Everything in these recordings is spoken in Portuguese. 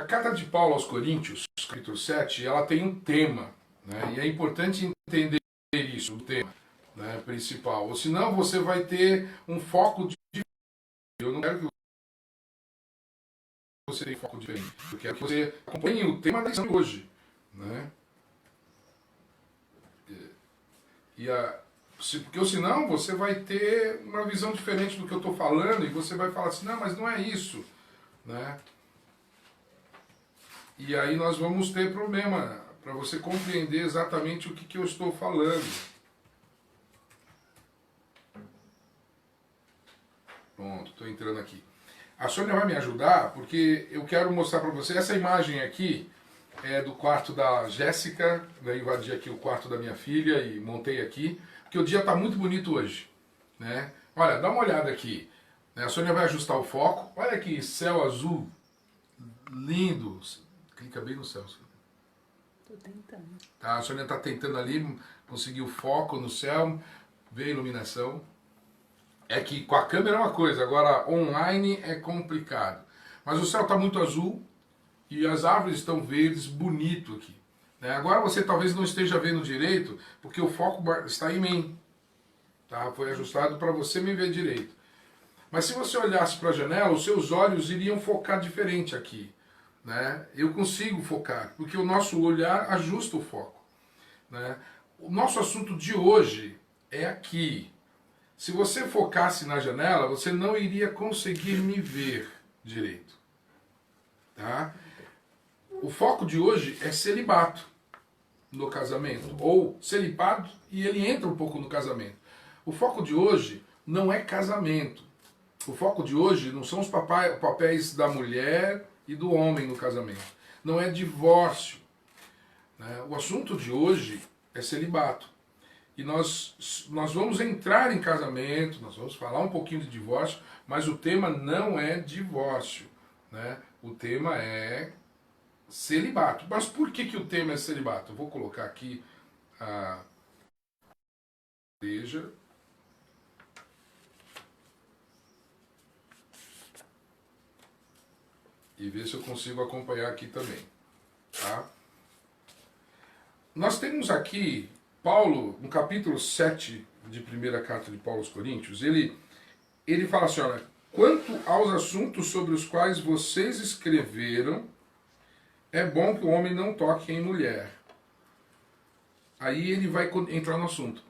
A carta de Paulo aos Coríntios, capítulo 7, ela tem um tema, né? E é importante entender isso, o tema, né, principal. Ou senão você vai ter um foco diferente. Eu não quero que você tenha um foco diferente. Eu quero que você acompanhe o tema da lição de hoje, né? Porque senão você vai ter uma visão diferente do que eu estou falando e você vai falar assim, não, mas não é isso, né? E aí nós vamos ter problema para você compreender exatamente o que eu estou falando. Pronto, estou entrando aqui. A Sônia vai me ajudar porque eu quero mostrar para você, essa imagem aqui é do quarto da Jéssica, eu invadi aqui o quarto da minha filha e montei aqui, porque o dia está muito bonito hoje, né? Olha, dá uma olhada aqui, né? A Sônia vai ajustar o foco, olha que céu azul, lindo, clica bem no céu. Tô tentando. Tá, a Sônia está tentando ali conseguir o foco no céu, ver a iluminação. É que com a câmera é uma coisa, agora online é complicado. Mas o céu está muito azul e as árvores estão verdes, bonito aqui. Né? Agora você talvez não esteja vendo direito, porque o foco está em mim. Tá? Foi ajustado para você me ver direito. Mas se você olhasse para a janela, os seus olhos iriam focar diferente aqui. Né? Eu consigo focar, porque o nosso olhar ajusta o foco. Né? O nosso assunto de hoje é aqui. Se você focasse na janela, você não iria conseguir me ver direito. Tá? O foco de hoje é celibato no casamento, ou celibato e ele entra um pouco no casamento. O foco de hoje não é casamento. O foco de hoje não são os papéis da mulher e do homem no casamento. Não é divórcio. Né? O assunto de hoje é celibato. E nós vamos entrar em casamento, nós vamos falar um pouquinho de divórcio, mas o tema não é divórcio, né? O tema é celibato. Mas por que o tema é celibato? Eu vou colocar aqui a igreja. E ver se eu consigo acompanhar aqui também. Tá? Nós temos aqui Paulo, no capítulo 7 de primeira carta de Paulo aos Coríntios, ele fala assim, olha, quanto aos assuntos sobre os quais vocês escreveram, é bom que o homem não toque em mulher. Aí ele vai entrar no assunto.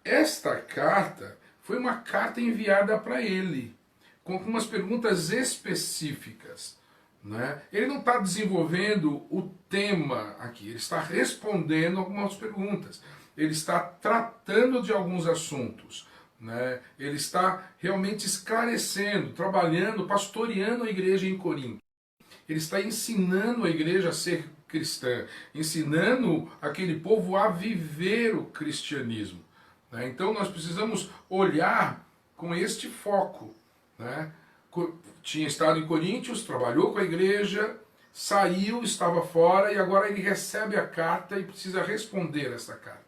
Esta carta foi uma carta enviada para ele, com algumas perguntas específicas. Né? Ele não está desenvolvendo o tema aqui, ele está respondendo algumas perguntas. Ele está tratando de alguns assuntos. Né? Ele está realmente esclarecendo, trabalhando, pastoreando a igreja em Corinto. Ele está ensinando a igreja a ser cristã, ensinando aquele povo a viver o cristianismo. Né? Então nós precisamos olhar com este foco. Né? Tinha estado em Coríntios, trabalhou com a igreja, saiu, estava fora e agora ele recebe a carta e precisa responder essa carta.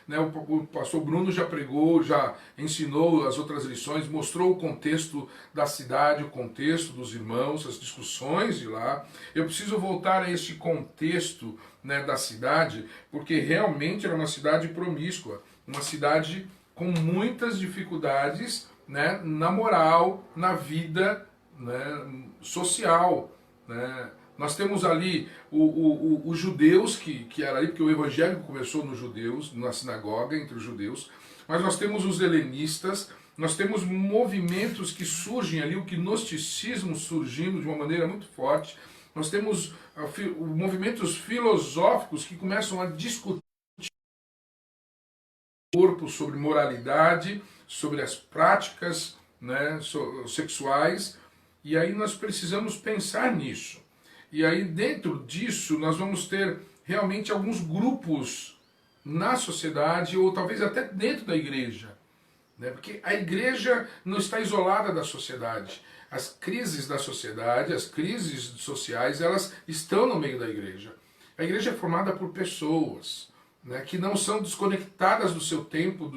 Né, o pastor Bruno já pregou, já ensinou as outras lições, mostrou o contexto da cidade, o contexto dos irmãos, as discussões de lá. Eu preciso voltar a este contexto, né, da cidade, porque realmente era uma cidade promíscua, uma cidade com muitas dificuldades, né, na moral, na vida, né, social. Né. Nós temos ali os judeus, que era ali, porque o evangelho começou nos judeus, na sinagoga, entre os judeus, mas nós temos os helenistas, nós temos movimentos que surgem ali, o gnosticismo surgindo de uma maneira muito forte, nós temos movimentos filosóficos que começam a discutir o corpo, sobre moralidade, sobre as práticas, né, sexuais, e aí nós precisamos pensar nisso. E aí dentro disso nós vamos ter realmente alguns grupos na sociedade ou talvez até dentro da igreja. Né? Porque a igreja não está isolada da sociedade. As crises da sociedade, as crises sociais, elas estão no meio da igreja. A igreja é formada por pessoas, né, que não são desconectadas do seu tempo,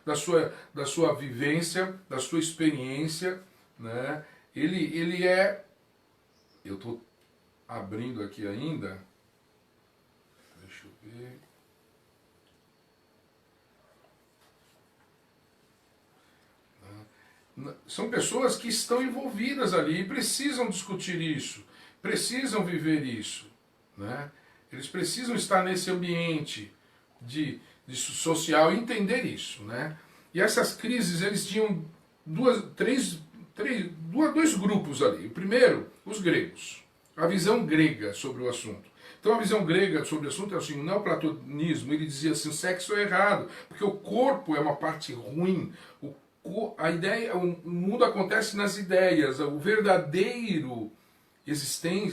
da sua vivência, da sua experiência. Né? Ele é... Eu estou abrindo aqui ainda. Deixa eu ver. São pessoas que estão envolvidas ali e precisam discutir isso, precisam viver isso, né? Eles precisam estar nesse ambiente de social e entender isso, né? E essas crises, eles tinham dois grupos ali. O primeiro, os gregos, a visão grega sobre o assunto. Então a visão grega sobre o assunto é assim, o neoplatonismo, ele dizia assim, o sexo é errado, porque o corpo é uma parte ruim, a ideia, o mundo acontece nas ideias, o verdadeiro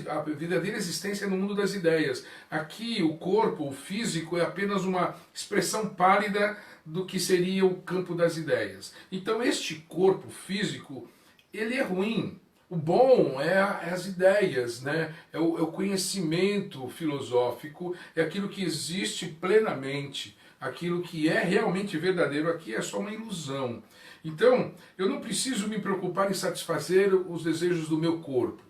a verdadeira existência é no mundo das ideias. Aqui o corpo, o físico, é apenas uma expressão pálida do que seria o campo das ideias. Então este corpo físico, ele é ruim. O bom é as ideias, né? É o conhecimento filosófico, é aquilo que existe plenamente, aquilo que é realmente verdadeiro aqui é só uma ilusão. Então, eu não preciso me preocupar em satisfazer os desejos do meu corpo,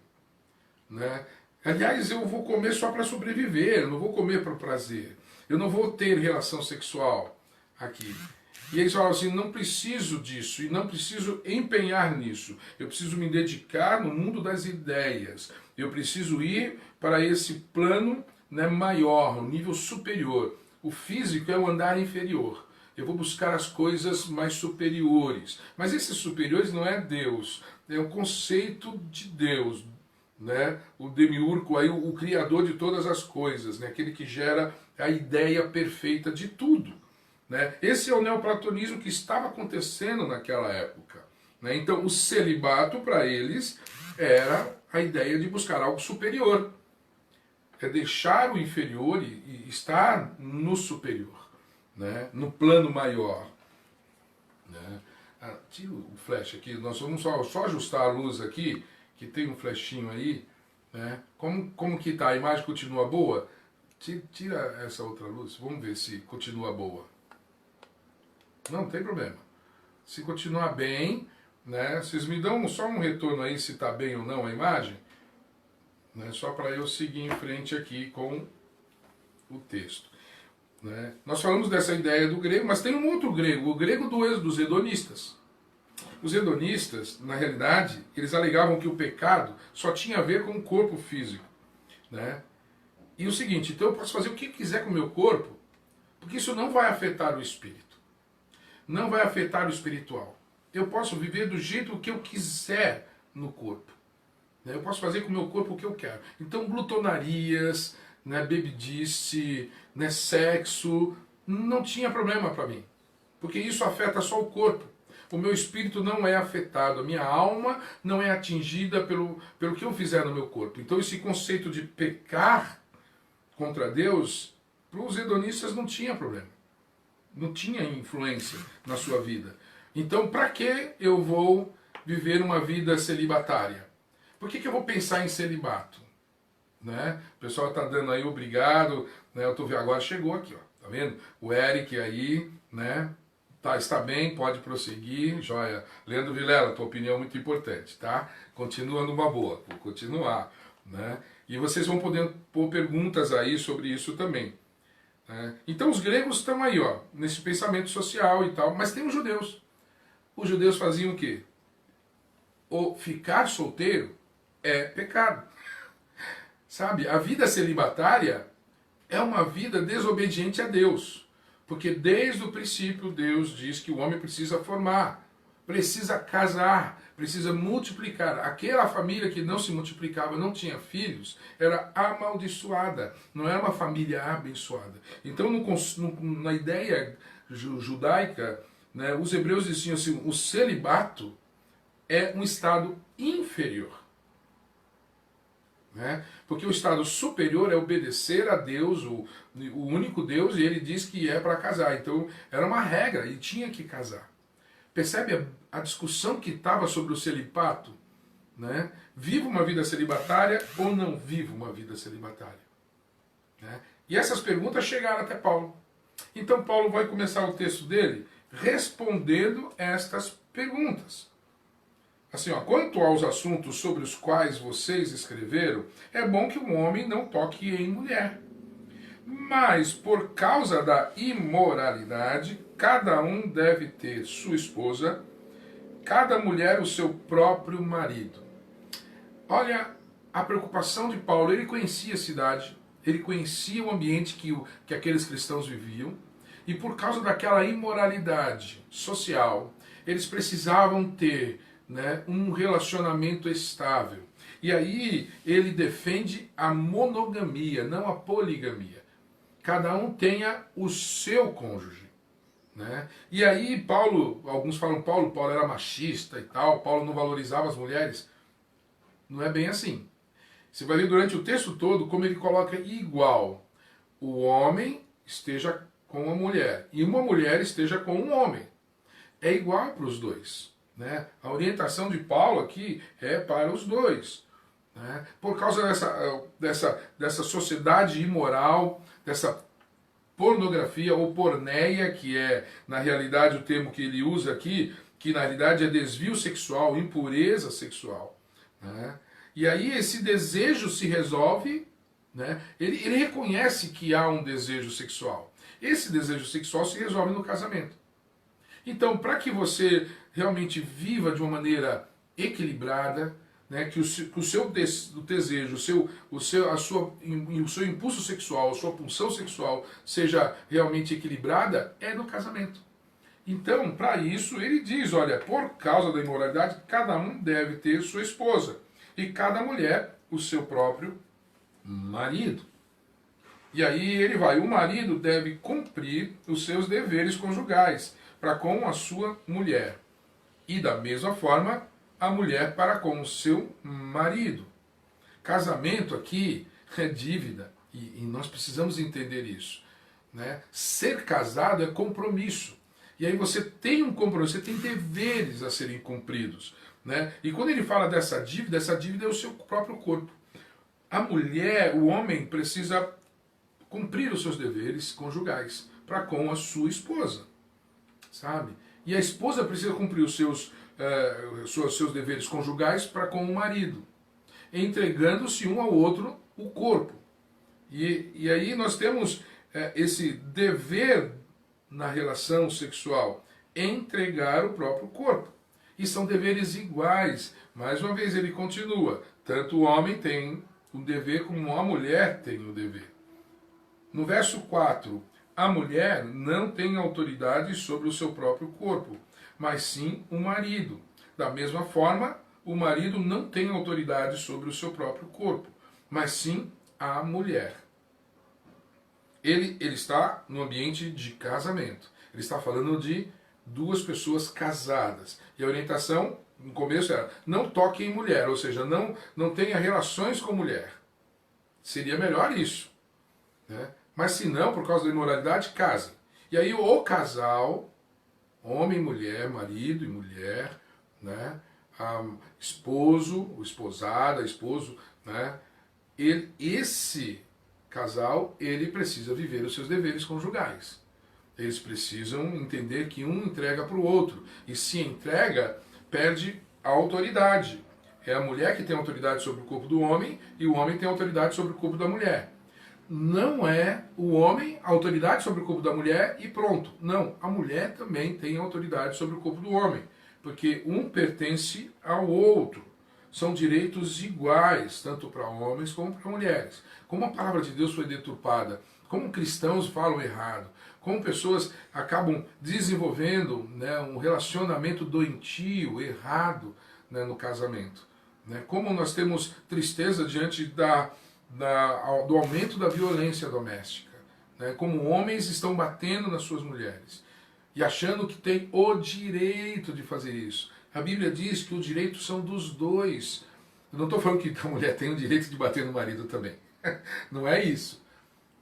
né? Aliás, eu vou comer só para sobreviver, eu não vou comer para prazer, eu não vou ter relação sexual aqui. E eles falam assim, não preciso disso e não preciso empenhar nisso. Eu preciso me dedicar no mundo das ideias. Eu preciso ir para esse plano, né, maior, um nível superior. O físico é o andar inferior. Eu vou buscar as coisas mais superiores. Mas esses superiores não é Deus, é o conceito de Deus, né? O demiurgo, aí, o criador de todas as coisas, né? Aquele que gera a ideia perfeita de tudo. Né? Esse é o neoplatonismo que estava acontecendo naquela época. Né? Então, o celibato para eles era a ideia de buscar algo superior. É deixar o inferior e estar no superior, né? No plano maior. Né? Tira o flash aqui, nós vamos só ajustar a luz aqui, que tem um flashinho aí. Né? Como que está? A imagem continua boa? Tira essa outra luz, vamos ver se continua boa. Não tem problema. Se continuar bem, né? Vocês me dão só um retorno aí se está bem ou não a imagem, né? Só para eu seguir em frente aqui com o texto. Né? Nós falamos dessa ideia do grego, mas tem um outro grego, o grego dos hedonistas. Os hedonistas, na realidade, eles alegavam que o pecado só tinha a ver com o corpo físico. Né? E o seguinte, então eu posso fazer o que quiser com o meu corpo, porque isso não vai afetar o espírito. Não vai afetar o espiritual. Eu posso viver do jeito que eu quiser no corpo. Eu posso fazer com o meu corpo o que eu quero. Então, glutonarias, né, bebidice, né, sexo, não tinha problema para mim. Porque isso afeta só o corpo. O meu espírito não é afetado, a minha alma não é atingida pelo que eu fizer no meu corpo. Então, esse conceito de pecar contra Deus, para os hedonistas não tinha problema. Não tinha influência na sua vida. Então, para que eu vou viver uma vida celibatária? Por que eu vou pensar em celibato? Né? O pessoal está dando aí obrigado. Né? Eu tô vendo, agora chegou aqui, ó, tá vendo? O Eric aí, né? Está bem, pode prosseguir. Joia. Leandro Vilela, tua opinião é muito importante, tá? Continua numa boa, vou continuar. Né? E vocês vão poder pôr perguntas aí sobre isso também. Então os gregos estão aí, ó, nesse pensamento social e tal, mas tem os judeus. Os judeus faziam o quê? O ficar solteiro é pecado. Sabe, a vida celibatária é uma vida desobediente a Deus. Porque desde o princípio Deus diz que o homem precisa formar, precisa casar, precisa multiplicar. Aquela família que não se multiplicava, não tinha filhos, era amaldiçoada, não era uma família abençoada. Então, na ideia judaica, né, os hebreus diziam assim, o celibato é um estado inferior. Né? Porque o estado superior é obedecer a Deus, o único Deus, e ele diz que é para casar. Então, era uma regra, e tinha que casar. Percebe a discussão que estava sobre o celibato? Né? Vivo uma vida celibatária ou não vivo uma vida celibatária? Né? E essas perguntas chegaram até Paulo. Então Paulo vai começar o texto dele respondendo estas perguntas. assim, ó, quanto aos assuntos sobre os quais vocês escreveram, é bom que o homem não toque em mulher. Mas, por causa da imoralidade, cada um deve ter sua esposa, cada mulher o seu próprio marido. Olha a preocupação de Paulo. Ele conhecia a cidade, ele conhecia o ambiente que aqueles cristãos viviam, e por causa daquela imoralidade social, eles precisavam ter, né, um relacionamento estável. E aí ele defende a monogamia, não a poligamia. Cada um tenha o seu cônjuge. Né? E aí Paulo, alguns falam Paulo era machista e tal, Paulo não valorizava as mulheres. Não é bem assim. Você vai ver durante o texto todo como ele coloca igual. O homem esteja com a mulher e uma mulher esteja com um homem. É igual para os dois. Né? A orientação de Paulo aqui é para os dois. Né? Por causa dessa sociedade imoral, dessa pornografia ou porneia, que é na realidade o termo que ele usa aqui, que na realidade é desvio sexual, impureza sexual. Né? E aí esse desejo se resolve, né? Ele reconhece que há um desejo sexual. Esse desejo sexual se resolve no casamento. Então, para que você realmente viva de uma maneira equilibrada, né, que o seu desejo, o seu impulso sexual, a sua pulsão sexual seja realmente equilibrada, é no casamento. Então, para isso, ele diz, olha, por causa da imoralidade, cada um deve ter sua esposa, e cada mulher o seu próprio marido. E aí ele vai, o marido deve cumprir os seus deveres conjugais para com a sua mulher. E da mesma forma, a mulher para com o seu marido. Casamento aqui é dívida, e nós precisamos entender isso. Né? Ser casado é compromisso. E aí você tem um compromisso, você tem deveres a serem cumpridos. Né? E quando ele fala dessa dívida é o seu próprio corpo. A mulher, o homem, precisa cumprir os seus deveres conjugais para com a sua esposa. Sabe? E a esposa precisa cumprir os seus deveres conjugais para com o marido, entregando-se um ao outro o corpo. E aí nós temos esse dever na relação sexual, entregar o próprio corpo. E são deveres iguais. Mais uma vez ele continua, tanto o homem tem o dever como a mulher tem o dever. No verso 4, a mulher não tem autoridade sobre o seu próprio corpo, mas sim o marido. Da mesma forma, o marido não tem autoridade sobre o seu próprio corpo, mas sim a mulher. Ele está no ambiente de casamento. Ele está falando de duas pessoas casadas. E a orientação, no começo, era não toque em mulher, ou seja, não tenha relações com mulher. Seria melhor isso. Né? Mas se não, por causa da imoralidade, casem. E aí o casal, homem e mulher, marido e mulher, né? Esposo, esposada, esposo, né? Esse casal, ele precisa viver os seus deveres conjugais. Eles precisam entender que um entrega para o outro. E se entrega, perde a autoridade. É a mulher que tem autoridade sobre o corpo do homem e o homem tem autoridade sobre o corpo da mulher. Não é o homem a autoridade sobre o corpo da mulher e pronto. Não, a mulher também tem autoridade sobre o corpo do homem. Porque um pertence ao outro. São direitos iguais, tanto para homens como para mulheres. Como a palavra de Deus foi deturpada, como cristãos falam errado, como pessoas acabam desenvolvendo, né, um relacionamento doentio, errado, né, no casamento. Né? Como nós temos tristeza diante do aumento da violência doméstica. Né? Como homens estão batendo nas suas mulheres e achando que tem o direito de fazer isso. A Bíblia diz que os direitos são dos dois. Eu não estou falando que a mulher tem o direito de bater no marido também. Não é isso.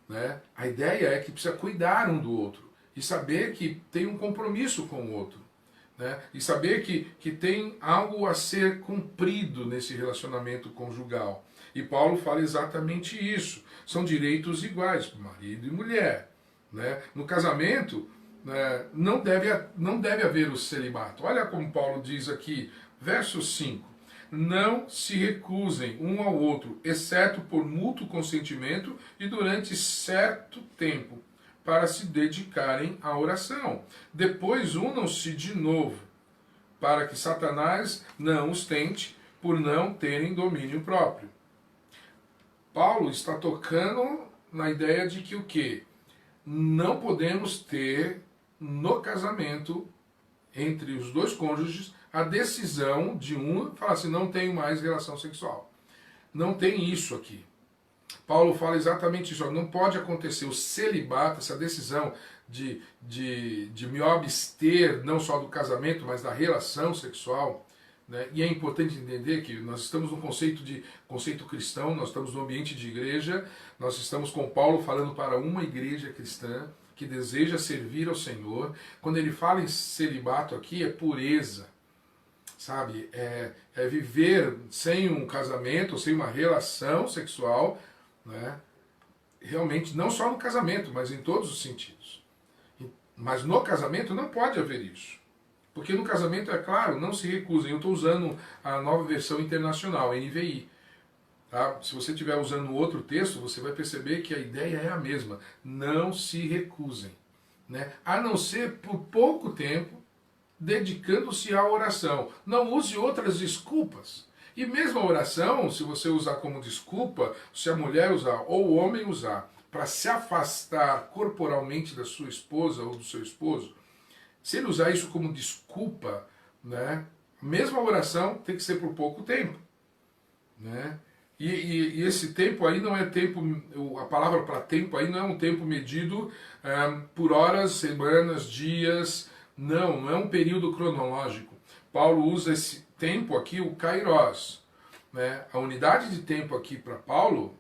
Né? A ideia é que precisa cuidar um do outro e saber que tem um compromisso com o outro. Né? E saber que tem algo a ser cumprido nesse relacionamento conjugal. E Paulo fala exatamente isso. São direitos iguais, marido e mulher. Né? No casamento, não deve haver o celibato. Olha como Paulo diz aqui Verso 5. Não se recusem um ao outro, exceto por mútuo consentimento e durante certo tempo, para se dedicarem à oração. Depois unam-se de novo, para que Satanás não os tente por não terem domínio próprio. Paulo está tocando na ideia de que o quê? Não podemos ter no casamento entre os dois cônjuges a decisão de um falar assim, não tenho mais relação sexual. Não tem isso aqui. Paulo fala exatamente isso. Não pode acontecer o celibato, essa decisão de me abster não só do casamento, mas da relação sexual. Né? E é importante entender que nós estamos no conceito cristão, nós estamos no ambiente de igreja, nós estamos com Paulo falando para uma igreja cristã que deseja servir ao Senhor. Quando ele fala em celibato aqui, é pureza, sabe? É viver sem um casamento, sem uma relação sexual, né? Realmente, não só no casamento, mas em todos os sentidos. Mas no casamento não pode haver isso. Porque no casamento, é claro, não se recusem. Eu estou usando a nova versão internacional, NVI. Tá? Se você estiver usando outro texto, você vai perceber que a ideia é a mesma. Não se recusem. Né? A não ser por pouco tempo, dedicando-se à oração. Não use outras desculpas. E mesmo a oração, se você usar como desculpa, se a mulher usar ou o homem usar, para se afastar corporalmente da sua esposa ou do seu esposo, se ele usar isso como desculpa, né, mesmo a oração tem que ser por pouco tempo. Né? E esse tempo aí não é tempo, a palavra para tempo aí não é um tempo medido por horas, semanas, dias, não é um período cronológico. Paulo usa esse tempo aqui, o kairos. Né? A unidade de tempo aqui para Paulo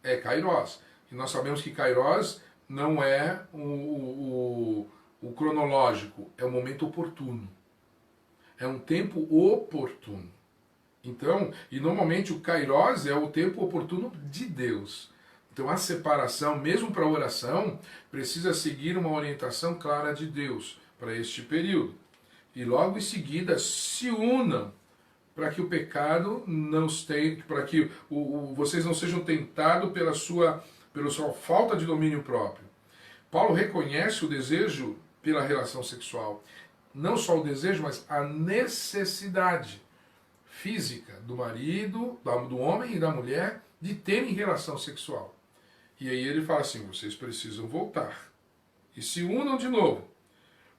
é kairos. E nós sabemos que kairos não é o cronológico, é o momento oportuno. É um tempo oportuno. Então, e normalmente o kairos é o tempo oportuno de Deus. Então a separação, mesmo para a oração, precisa seguir uma orientação clara de Deus para este período. E logo em seguida se unam para que o pecado não esteja, para que vocês não sejam tentados pela sua falta de domínio próprio. Paulo reconhece o desejo pela relação sexual. Não só o desejo, mas a necessidade física do marido, do homem e da mulher de terem relação sexual. E aí ele fala assim, vocês precisam voltar. E se unam de novo.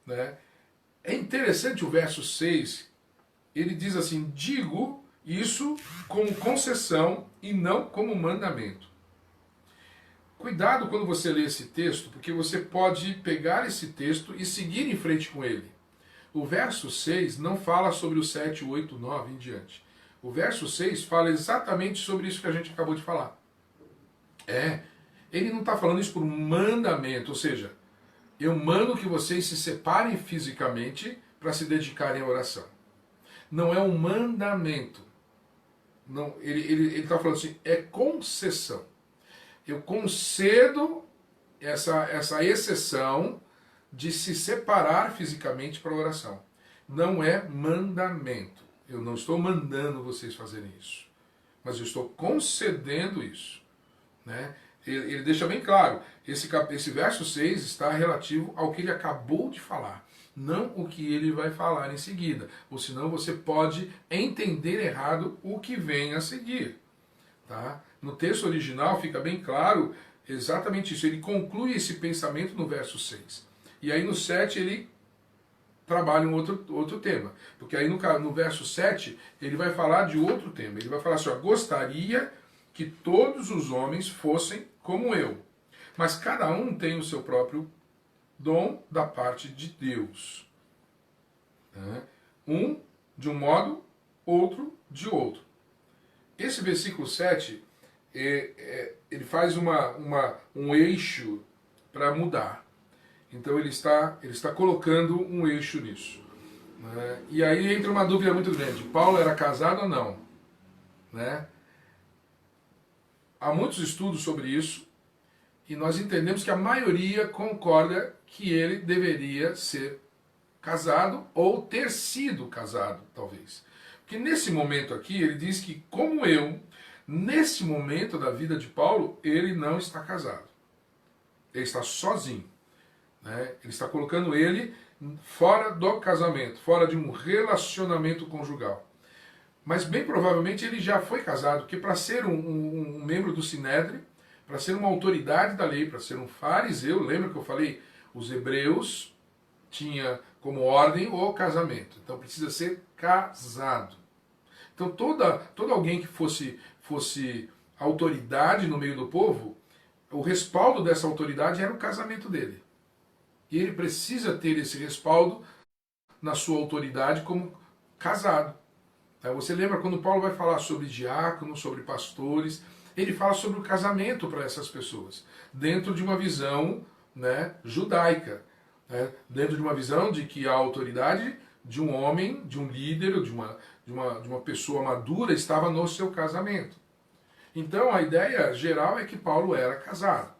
Né? É interessante o verso 6, ele diz assim, digo isso como concessão e não como mandamento. Cuidado quando você lê esse texto, porque você pode pegar esse texto e seguir em frente com ele. O verso 6 não fala sobre o 7, 8, 9 em diante. O verso 6 fala exatamente sobre isso que a gente acabou de falar. Ele não está falando isso por um mandamento, ou seja, eu mando que vocês se separem fisicamente para se dedicarem à oração. Não é um mandamento. Não, ele está falando assim, é concessão. Eu concedo essa exceção de se separar fisicamente para a oração. Não é mandamento. Eu não estou mandando vocês fazerem isso. Mas eu estou concedendo isso. Né? Ele deixa bem claro, esse verso 6 está relativo ao que ele acabou de falar, não o que ele vai falar em seguida. Ou senão você pode entender errado o que vem a seguir. Tá? No texto original fica bem claro exatamente isso. Ele conclui esse pensamento no verso 6. E aí no 7 ele trabalha um outro tema. Porque aí no verso 7 ele vai falar de outro tema. Ele vai falar assim, ó, gostaria que todos os homens fossem como eu. Mas cada um tem o seu próprio dom da parte de Deus. Um de um modo, outro de outro. Esse versículo 7, ele faz um eixo para mudar. Então ele está colocando um eixo nisso. Né? E aí entra uma dúvida muito grande. Paulo era casado ou não? Né? Há muitos estudos sobre isso e nós entendemos que a maioria concorda que ele deveria ser casado ou ter sido casado, talvez. Porque nesse momento aqui, ele diz que, como eu, nesse momento da vida de Paulo, ele não está casado. Ele está sozinho. Né? Ele está colocando ele fora do casamento, fora de um relacionamento conjugal. Mas bem provavelmente ele já foi casado, porque para ser um membro do Sinédrio, para ser uma autoridade da lei, para ser um fariseu, lembra que eu falei? Os hebreus tinha como ordem o casamento. Então precisa ser casado. Então todo alguém que fosse autoridade no meio do povo, o respaldo dessa autoridade era o casamento dele. E ele precisa ter esse respaldo na sua autoridade como casado. Você lembra quando Paulo vai falar sobre diáconos, sobre pastores, ele fala sobre o casamento para essas pessoas, dentro de uma visão, né, judaica, né, dentro de uma visão de que a autoridade de um homem, de um líder, de uma pessoa madura estava no seu casamento. Então a ideia geral é que Paulo era casado.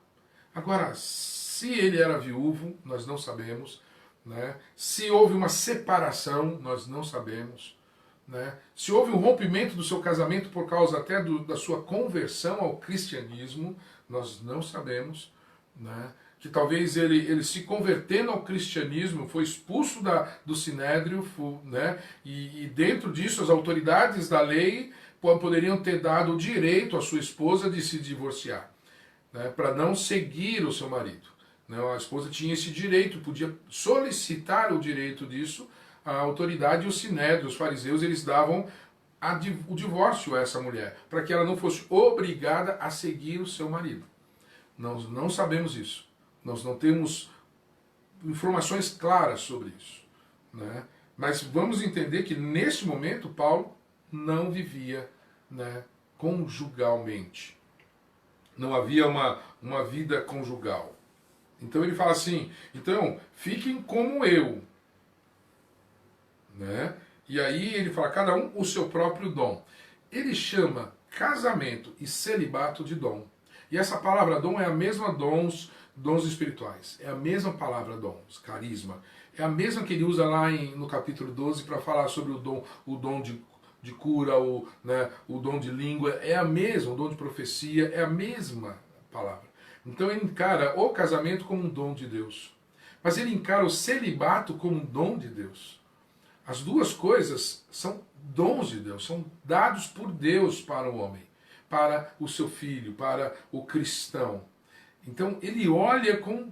Agora, se ele era viúvo, nós não sabemos, né? Se houve uma separação, nós não sabemos. Né? Se houve um rompimento do seu casamento por causa até da sua conversão ao cristianismo, nós não sabemos. Né? Que talvez ele se convertendo ao cristianismo foi expulso do Sinédrio, né? E dentro disso as autoridades da lei poderiam ter dado o direito à sua esposa de se divorciar, né? Para não seguir o seu marido. Né? A esposa tinha esse direito, podia solicitar o direito disso. A autoridade e o Sinédrio, os fariseus, eles davam o divórcio a essa mulher, para que ela não fosse obrigada a seguir o seu marido. Nós não sabemos isso. Nós não temos informações claras sobre isso. Né? Mas vamos entender que nesse momento Paulo não vivia, né, conjugalmente. Não havia uma vida conjugal. Então ele fala assim, então fiquem como eu. Né? E aí ele fala, cada um o seu próprio dom. Ele chama casamento e celibato de dom. E essa palavra dom é a mesma dons espirituais. É a mesma palavra dons, carisma. É a mesma que ele usa lá no capítulo 12 para falar sobre o dom de cura, né, o dom de língua. É a mesma, o dom de profecia, é a mesma palavra. Então ele encara o casamento como um dom de Deus. Mas ele encara o celibato como um dom de Deus. As duas coisas são dons de Deus, são dados por Deus para o homem, para o seu filho, para o cristão. Então ele olha com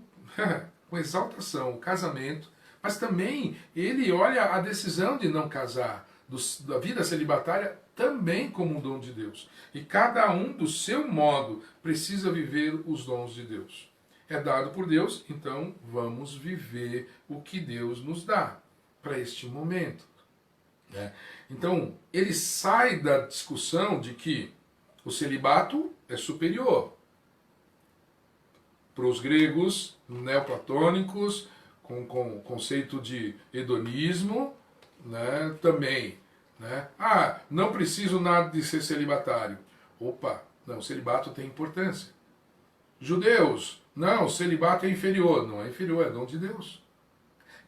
exaltação o casamento, mas também ele olha a decisão de não casar, da vida celibatária, também como um dom de Deus. E cada um, do seu modo, precisa viver os dons de Deus. É dado por Deus, então vamos viver o que Deus nos dá para este momento. Né? Então, ele sai da discussão de que o celibato é superior. Para os gregos neoplatônicos, com o conceito de hedonismo, né, também. Né? Ah, não preciso nada de ser celibatário. Opa, não, o celibato tem importância. Judeus, não, o celibato é inferior. Não é inferior, é dom de Deus.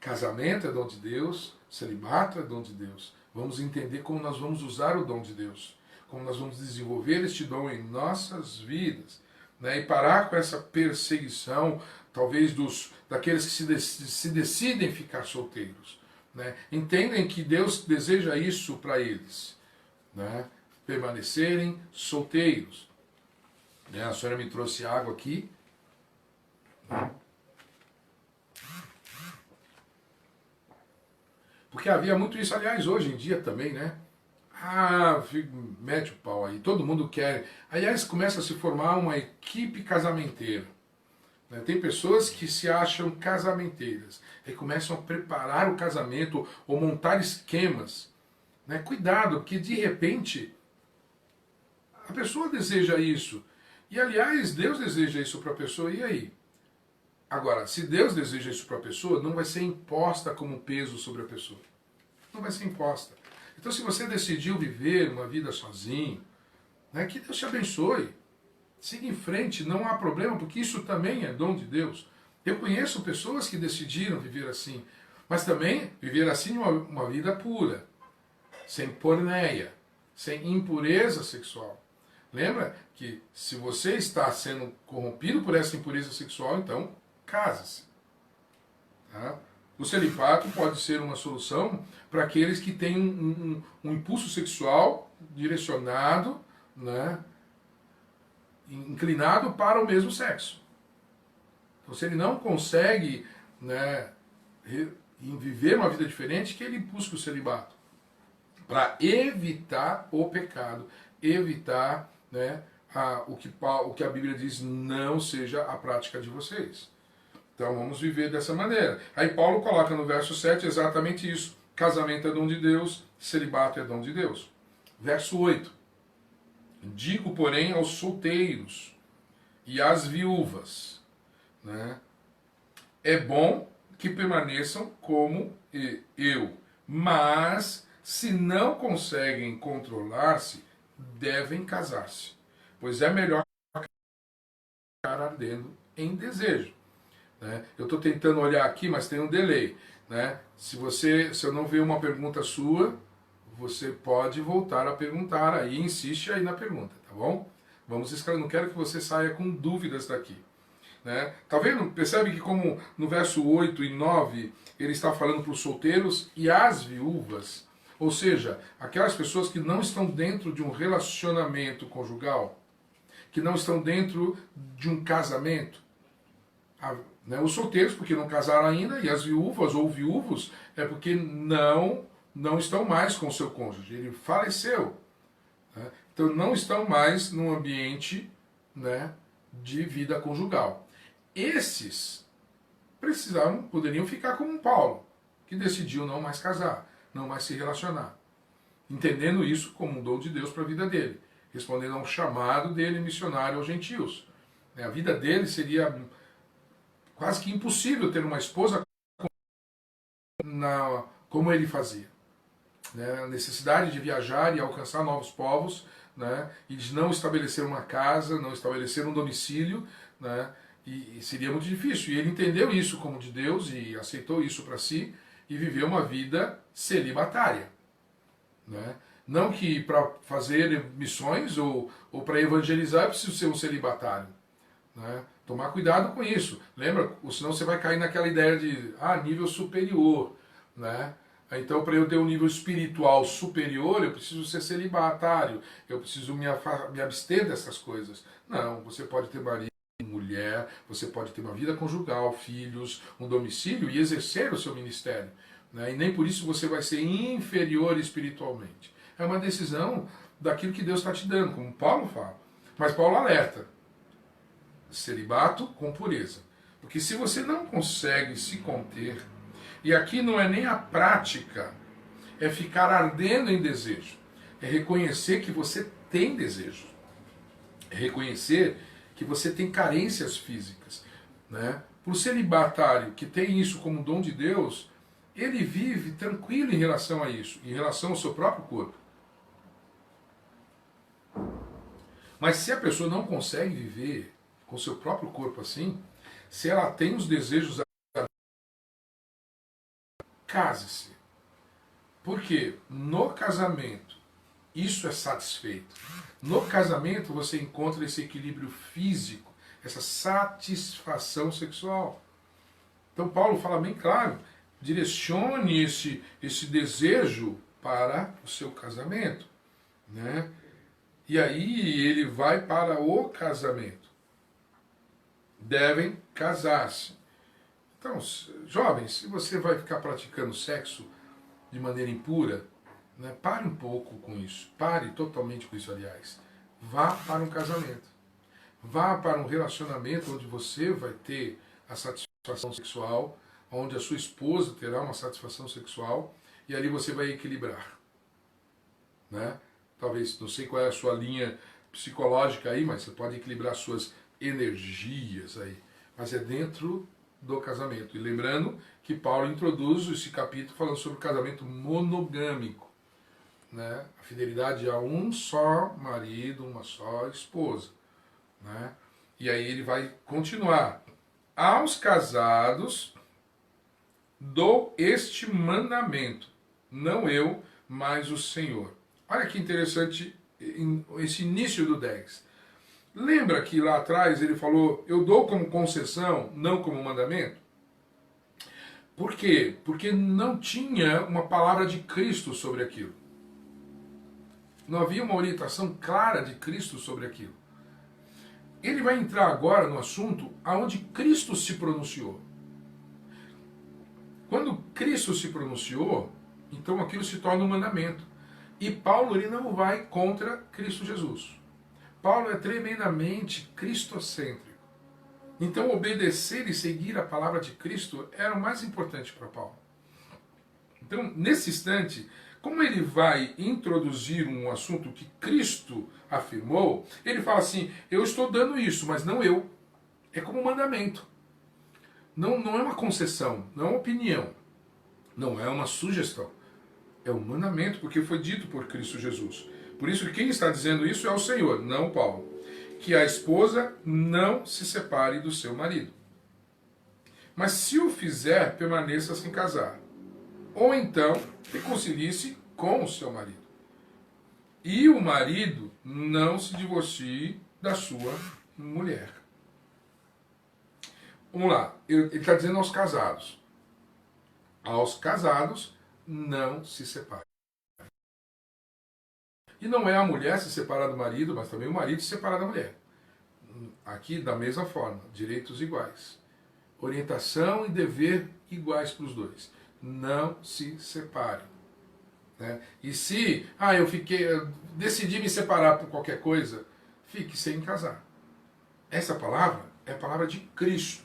Casamento é dom de Deus, celibato é dom de Deus. Vamos entender como nós vamos usar o dom de Deus, como nós vamos desenvolver este dom em nossas vidas, né? E parar com essa perseguição, talvez daqueles que se decidem ficar solteiros. Né? Entendem que Deus deseja isso para eles, né? Permanecerem solteiros. Né? A senhora me trouxe água aqui. Né? Porque havia muito isso, aliás, hoje em dia também, né? Ah, mete o pau aí, todo mundo quer. Aliás, começa a se formar uma equipe casamenteira. Né? Tem pessoas que se acham casamenteiras e começam a preparar o casamento ou montar esquemas. Né? Cuidado, porque de repente a pessoa deseja isso. E aliás, Deus deseja isso para a pessoa, e aí? Agora, se Deus deseja isso para a pessoa, não vai ser imposta como peso sobre a pessoa. Não vai ser imposta. Então, se você decidiu viver uma vida sozinho, né, que Deus te abençoe. Siga em frente, não há problema, porque isso também é dom de Deus. Eu conheço pessoas que decidiram viver assim, mas também viver assim uma vida pura. sem porneia, sem impureza sexual. Lembra que se você está sendo corrompido por essa impureza sexual, então case-se. Tá? O celibato pode ser uma solução para aqueles que têm um impulso sexual direcionado, né, inclinado para o mesmo sexo. Então, se ele não consegue, né, viver uma vida diferente, que ele busque o celibato. Para evitar o pecado, evitar, né, o que a Bíblia diz não seja a prática de vocês. Então vamos viver dessa maneira. Aí Paulo coloca no verso 7 exatamente isso. Casamento é dom de Deus, celibato é dom de Deus. Verso 8. Digo, porém, aos solteiros e às viúvas, né, é bom que permaneçam como eu, mas se não conseguem controlar-se, devem casar-se, pois é melhor ficar ardendo em desejo. Né? Eu estou tentando olhar aqui, mas tem um delay. Né? Se eu não ver uma pergunta sua, você pode voltar a perguntar, aí insiste aí na pergunta, tá bom? Vamos escrever, não quero que você saia com dúvidas daqui. Né? Tá vendo? Percebe que como no verso 8 e 9, ele está falando para os solteiros e as viúvas, ou seja, aquelas pessoas que não estão dentro de um relacionamento conjugal, que não estão dentro de um casamento. Né? Os solteiros, porque não casaram ainda, e as viúvas ou viúvos, é porque não estão mais com o seu cônjuge, ele faleceu. Né? Então não estão mais num ambiente, né, de vida conjugal. Esses poderiam ficar como Paulo, que decidiu não mais casar, não mais se relacionar, entendendo isso como um dom de Deus para a vida dele, respondendo a um chamado dele missionário aos gentios. A vida dele seria quase que impossível ter uma esposa como ele fazia. Né? A necessidade de viajar e alcançar novos povos, né? E de não estabelecer uma casa, não estabelecer um domicílio, né? E seria muito difícil. E ele entendeu isso como de Deus e aceitou isso para si e viveu uma vida celibatária. Né? Não que para fazer missões ou para evangelizar é preciso ser um celibatário. Né? Tomar cuidado com isso. Lembra? Senão você vai cair naquela ideia de nível superior. Né? Então, para eu ter um nível espiritual superior, eu preciso ser celibatário. Eu preciso me abster dessas coisas. Não, você pode ter marido, mulher, você pode ter uma vida conjugal, filhos, um domicílio e exercer o seu ministério. Né? E nem por isso você vai ser inferior espiritualmente. É uma decisão daquilo que Deus está te dando, como Paulo fala. Mas Paulo alerta. Celibato com pureza. Porque se você não consegue se conter, e aqui não é nem a prática, é ficar ardendo em desejo, é reconhecer que você tem desejo, é reconhecer que você tem carências físicas. Né? Para o celibatário que tem isso como dom de Deus, ele vive tranquilo em relação a isso, em relação ao seu próprio corpo. Mas se a pessoa não consegue viver com o seu próprio corpo assim, se ela tem os desejos, case-se. Porque no casamento isso é satisfeito. No casamento você encontra esse equilíbrio físico, essa satisfação sexual. Então Paulo fala bem claro, direcione esse desejo para o seu casamento. Né? E aí ele vai para o casamento. Devem casar-se. Então, jovens, se você vai ficar praticando sexo de maneira impura, né, pare um pouco com isso. Pare totalmente com isso, aliás. Vá para um casamento. Vá para um relacionamento onde você vai ter a satisfação sexual, onde a sua esposa terá uma satisfação sexual, e ali você vai equilibrar. Né? Talvez, não sei qual é a sua linha psicológica aí, mas você pode equilibrar suas energias aí. Mas é dentro do casamento. E lembrando que Paulo introduz esse capítulo falando sobre o casamento monogâmico. Né? A fidelidade a um só marido, uma só esposa. Né? E aí ele vai continuar. Aos casados dou este mandamento, não eu, mas o Senhor. Olha que interessante esse início do 10. Lembra que lá atrás ele falou, eu dou como concessão, não como mandamento? Por quê? Porque não tinha uma palavra de Cristo sobre aquilo. Não havia uma orientação clara de Cristo sobre aquilo. Ele vai entrar agora no assunto aonde Cristo se pronunciou. Quando Cristo se pronunciou, então aquilo se torna um mandamento. E Paulo ele não vai contra Cristo Jesus. Paulo é tremendamente cristocêntrico. Então obedecer e seguir a palavra de Cristo era o mais importante para Paulo. Então, nesse instante, como ele vai introduzir um assunto que Cristo afirmou, ele fala assim, eu estou dando isso, mas não eu. É como um mandamento. Não é uma concessão, não é uma opinião, não é uma sugestão. É um mandamento, porque foi dito por Cristo Jesus. Por isso que quem está dizendo isso é o Senhor, não Paulo. Que a esposa não se separe do seu marido. Mas se o fizer, permaneça sem casar. Ou então, reconcilie-se com o seu marido. E o marido não se divorcie da sua mulher. Vamos lá, ele está dizendo aos casados. Aos casados, não se separe. E não é a mulher se separar do marido, mas também o marido se separar da mulher. Aqui, da mesma forma, direitos iguais. Orientação e dever iguais para os dois. Não se separem. Né? E se, eu decidi me separar por qualquer coisa, fique sem casar. Essa palavra é a palavra de Cristo.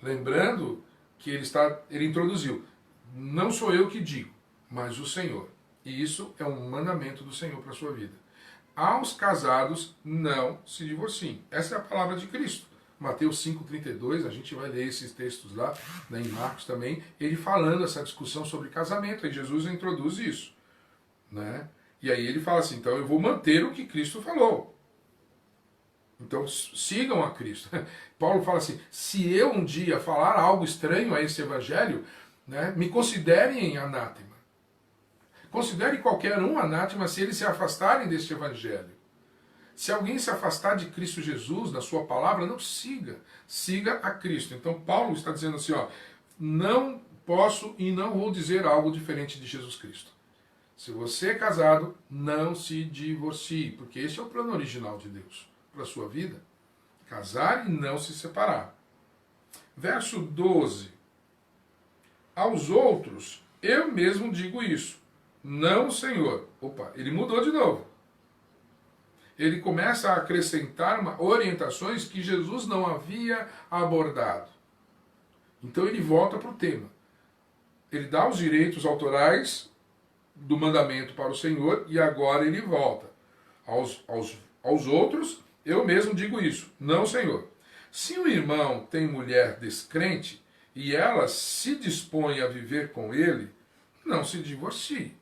Lembrando que ele introduziu, não sou eu que digo, mas o Senhor. E isso é um mandamento do Senhor para a sua vida. Aos casados, não se divorciem. Essa é a palavra de Cristo. Mateus 5,32, a gente vai ler esses textos lá, né, em Marcos também, ele falando essa discussão sobre casamento. Aí Jesus introduz isso. Né? E aí ele fala assim, então eu vou manter o que Cristo falou. Então sigam a Cristo. Paulo fala assim, se eu um dia falar algo estranho a esse evangelho, né, me considerem anátema. Considere qualquer um anátema se eles se afastarem deste evangelho. Se alguém se afastar de Cristo Jesus, da sua palavra, não siga. Siga a Cristo. Então Paulo está dizendo assim, não posso e não vou dizer algo diferente de Jesus Cristo. Se você é casado, não se divorcie, porque esse é o plano original de Deus para a sua vida. Casar e não se separar. Verso 12. Aos outros, eu mesmo digo isso. Não o Senhor. Opa, ele mudou de novo. Ele começa a acrescentar orientações que Jesus não havia abordado. Então ele volta para o tema. Ele dá os direitos autorais do mandamento para o Senhor e agora ele volta. Aos outros, eu mesmo digo isso, não o Senhor. Se o irmão tem mulher descrente e ela se dispõe a viver com ele, não se divorcie.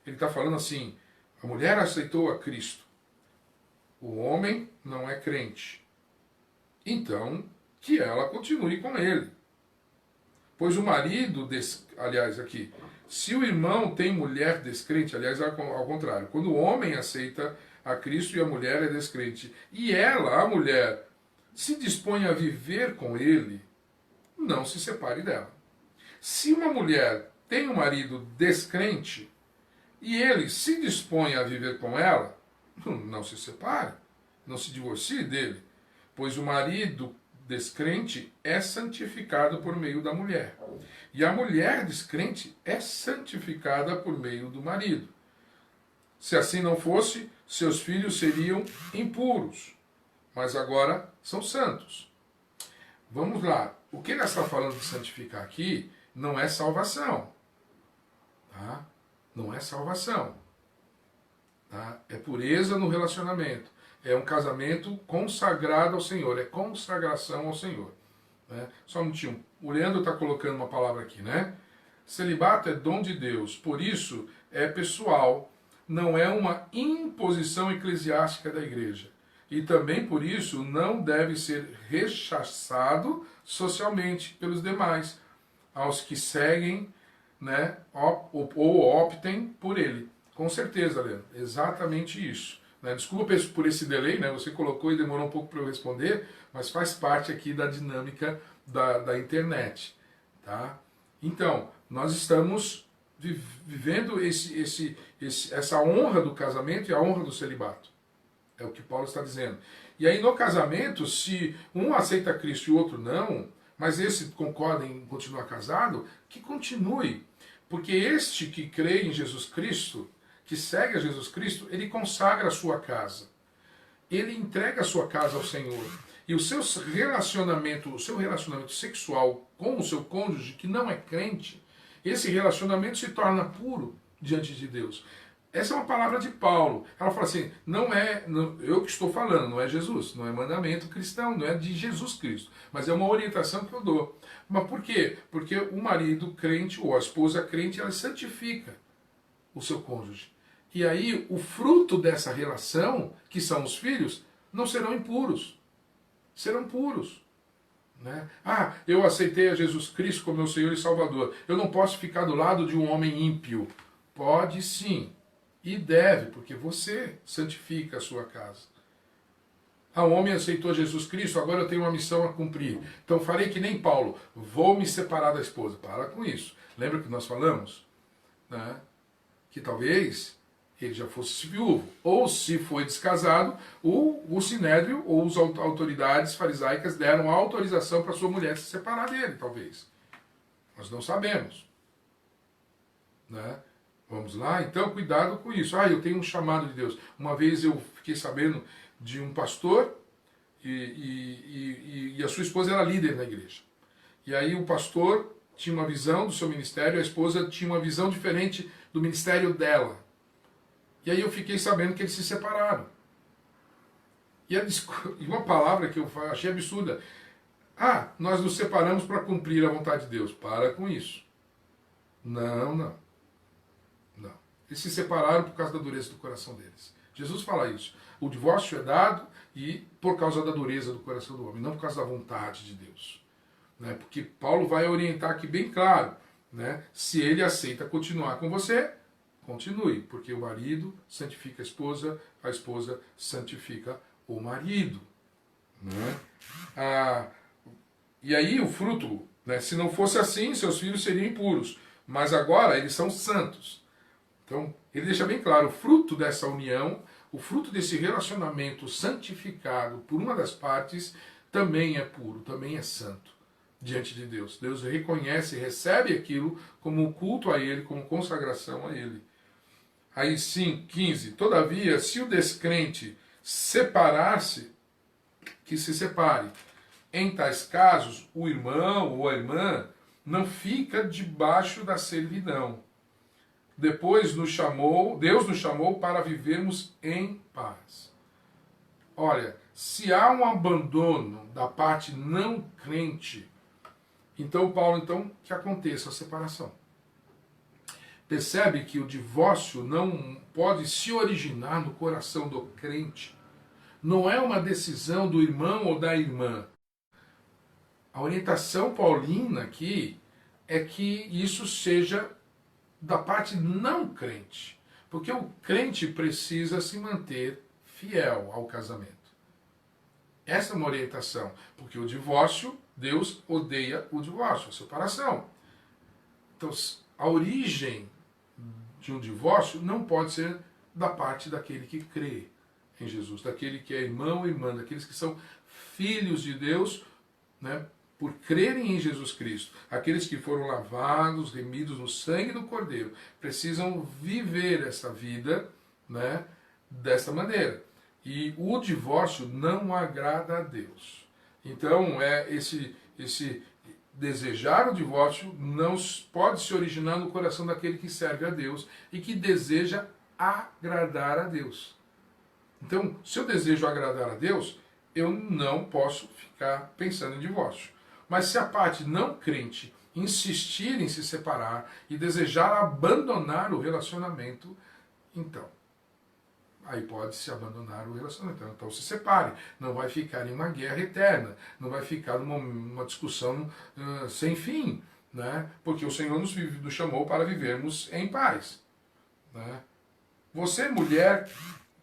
Ele está falando assim, a mulher aceitou a Cristo. O homem não é crente. Então, que ela continue com ele. Pois o marido, aliás, aqui, se o irmão tem mulher descrente, aliás, ao contrário, quando o homem aceita a Cristo e a mulher é descrente, e ela, a mulher, se dispõe a viver com ele, não se separe dela. Se uma mulher tem um marido descrente, e ele se dispõe a viver com ela, não se separe, não se divorcie dele, pois o marido descrente é santificado por meio da mulher, e a mulher descrente é santificada por meio do marido. Se assim não fosse, seus filhos seriam impuros, mas agora são santos. Vamos lá, o que ele está falando de santificar aqui não é salvação, tá? Não é salvação. Tá? É pureza no relacionamento. É um casamento consagrado ao Senhor. É consagração ao Senhor. Né? Só um minutinho. O Leandro está colocando uma palavra aqui, né? Celibato é dom de Deus. Por isso, é pessoal. Não é uma imposição eclesiástica da igreja. E também por isso não deve ser rechaçado socialmente pelos demais. Aos que seguem né, ou optem por ele. Com certeza, Leandro, exatamente isso. Né? Desculpa por esse delay, né? Você colocou e demorou um pouco para eu responder, mas faz parte aqui da dinâmica da internet. Tá? Então, nós estamos vivendo essa honra do casamento e a honra do celibato. É o que Paulo está dizendo. E aí no casamento, se um aceita Cristo e o outro não, mas esse concorda em continuar casado, que continue. Porque este que crê em Jesus Cristo, que segue a Jesus Cristo, ele consagra a sua casa. Ele entrega a sua casa ao Senhor. E o seu relacionamento sexual com o seu cônjuge, que não é crente, esse relacionamento se torna puro diante de Deus. Essa é uma palavra de Paulo. Ela fala assim, não é eu que estou falando, não é Jesus, não é mandamento cristão, não é de Jesus Cristo, mas é uma orientação que eu dou. Mas por quê? Porque o marido crente ou a esposa crente, ela santifica o seu cônjuge. E aí o fruto dessa relação, que são os filhos, não serão impuros, serão puros. Né? Ah, eu aceitei a Jesus Cristo como meu Senhor e Salvador. Eu não posso ficar do lado de um homem ímpio. Pode sim. E deve, porque você santifica a sua casa. Ah, o homem aceitou Jesus Cristo, agora eu tenho uma missão a cumprir. Então farei que nem Paulo, vou me separar da esposa. Para com isso. Lembra que nós falamos? Né? Que talvez ele já fosse viúvo. Ou se foi descasado, o Sinédrio ou as autoridades farisaicas deram autorização para sua mulher se separar dele, talvez. Nós não sabemos. Né? Vamos lá? Então, cuidado com isso. Ah, eu tenho um chamado de Deus. Uma vez eu fiquei sabendo de um pastor e a sua esposa era líder na igreja. E aí o pastor tinha uma visão do seu ministério, a esposa tinha uma visão diferente do ministério dela. E aí eu fiquei sabendo que eles se separaram. E uma palavra que eu achei absurda. Ah, nós nos separamos para cumprir a vontade de Deus. Para com isso. Não. Eles se separaram por causa da dureza do coração deles. Jesus fala isso. O divórcio é dado e por causa da dureza do coração do homem, não por causa da vontade de Deus. Né? Porque Paulo vai orientar aqui bem claro. Né? Se ele aceita continuar com você, continue. Porque o marido santifica a esposa santifica o marido. Né? E aí o fruto, né? Se não fosse assim, seus filhos seriam impuros. Mas agora eles são santos. Então, ele deixa bem claro, o fruto dessa união, o fruto desse relacionamento santificado por uma das partes, também é puro, também é santo diante de Deus. Deus reconhece e recebe aquilo como um culto a Ele, como consagração a Ele. Aí sim, 15. Todavia, se o descrente separar-se, que se separe. Em tais casos, o irmão ou a irmã não fica debaixo da servidão. Deus nos chamou para vivermos em paz. Olha, se há um abandono da parte não crente, então Paulo, que aconteça a separação. Percebe que o divórcio não pode se originar no coração do crente. Não é uma decisão do irmão ou da irmã. A orientação paulina aqui é que isso seja da parte não crente. Porque o crente precisa se manter fiel ao casamento. Essa é uma orientação. Porque o divórcio, Deus odeia o divórcio, a separação. Então, a origem de um divórcio não pode ser da parte daquele que crê em Jesus, daquele que é irmão ou irmã, daqueles que são filhos de Deus, né? Por crerem em Jesus Cristo. Aqueles que foram lavados, remidos no sangue do Cordeiro, precisam viver essa vida, né, dessa maneira. E o divórcio não agrada a Deus. Então, esse desejar o divórcio não pode se originar no coração daquele que serve a Deus e que deseja agradar a Deus. Então, se eu desejo agradar a Deus, eu não posso ficar pensando em divórcio. Mas se a parte não crente insistir em se separar e desejar abandonar o relacionamento, então, aí pode se abandonar o relacionamento. Então se separe. Não vai ficar em uma guerra eterna. Não vai ficar numa discussão sem fim. né? Porque o Senhor nos chamou para vivermos em paz, né? Você, mulher,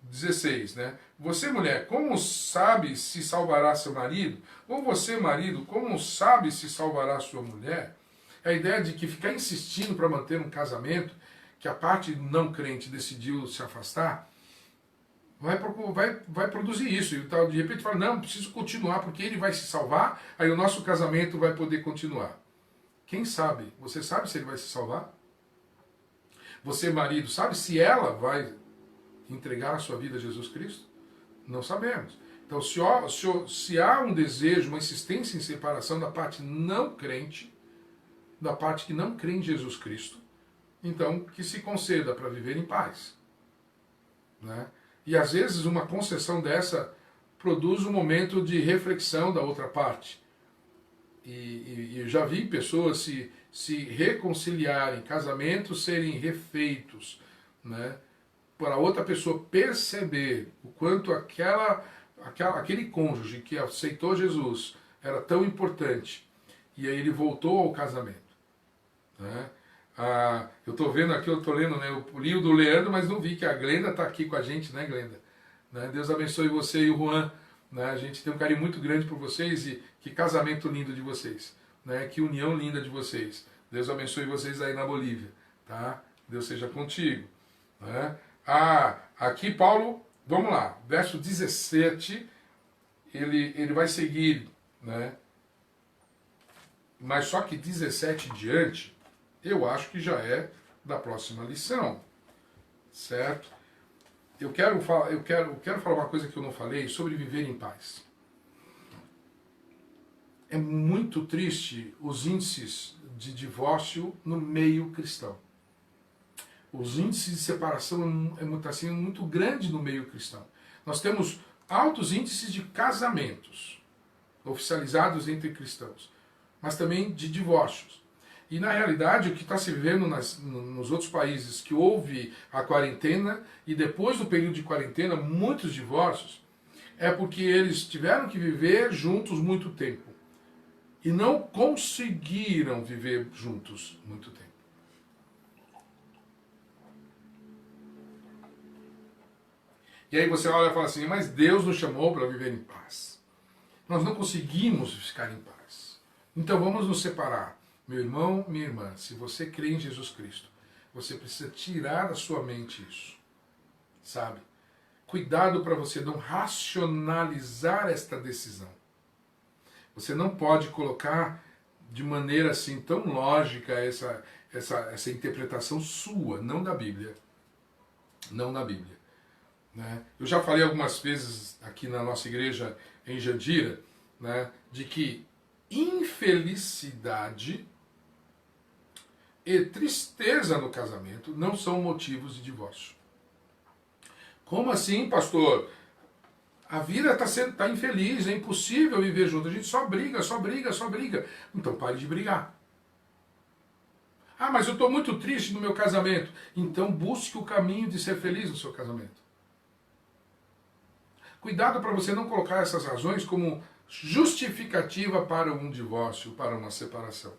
16, né? Você, mulher, como sabe se salvará seu marido? Ou você, marido, como sabe se salvará sua mulher? A ideia de que ficar insistindo para manter um casamento, que a parte não crente decidiu se afastar, vai produzir isso. E de repente fala, não, preciso continuar porque ele vai se salvar, aí o nosso casamento vai poder continuar. Quem sabe? Você sabe se ele vai se salvar? Você, marido, sabe se ela vai entregar a sua vida a Jesus Cristo? Não sabemos. Então, se há um desejo, uma insistência em separação da parte não crente, da parte que não crê em Jesus Cristo, então que se conceda para viver em paz, né? E às vezes uma concessão dessa produz um momento de reflexão da outra parte. E eu já vi pessoas se reconciliarem, casamentos serem refeitos, né? Para outra pessoa perceber o quanto aquele cônjuge que aceitou Jesus era tão importante. E aí ele voltou ao casamento, né? Eu estou vendo aqui, eu estou lendo, né, o livro do Leandro, mas não vi que a Glenda está aqui com a gente, né, Glenda? Né? Deus abençoe você e o Juan. Né? A gente tem um carinho muito grande por vocês e que casamento lindo de vocês. Né? Que união linda de vocês. Deus abençoe vocês aí na Bolívia. Tá? Deus seja contigo. Né? Aqui Paulo, vamos lá, verso 17, ele vai seguir, né? Mas só que 17 em diante, eu acho que já é da próxima lição, certo? Eu quero falar uma coisa que eu não falei sobre viver em paz. É muito triste os índices de divórcio no meio cristão. Os índices de separação é muito grande no meio cristão. Nós temos altos índices de casamentos oficializados entre cristãos, mas também de divórcios. E na realidade o que está se vivendo nos outros países que houve a quarentena e depois do período de quarentena, muitos divórcios, é porque eles tiveram que viver juntos muito tempo e não conseguiram viver juntos muito tempo. E aí você olha e fala assim, mas Deus nos chamou para viver em paz. Nós não conseguimos ficar em paz. Então vamos nos separar. Meu irmão, minha irmã, se você crê em Jesus Cristo, você precisa tirar da sua mente isso. Sabe? Cuidado para você não racionalizar esta decisão. Você não pode colocar de maneira assim tão lógica essa interpretação sua, não da Bíblia. Não da Bíblia. Né? Eu já falei algumas vezes aqui na nossa igreja em Jandira, né, de que infelicidade e tristeza no casamento não são motivos de divórcio. Como assim, pastor? A vida está infeliz, é impossível viver junto. A gente só briga, só briga, só briga. Então pare de brigar. Ah, mas eu estou muito triste no meu casamento. Então busque o caminho de ser feliz no seu casamento. Cuidado para você não colocar essas razões como justificativa para um divórcio, para uma separação.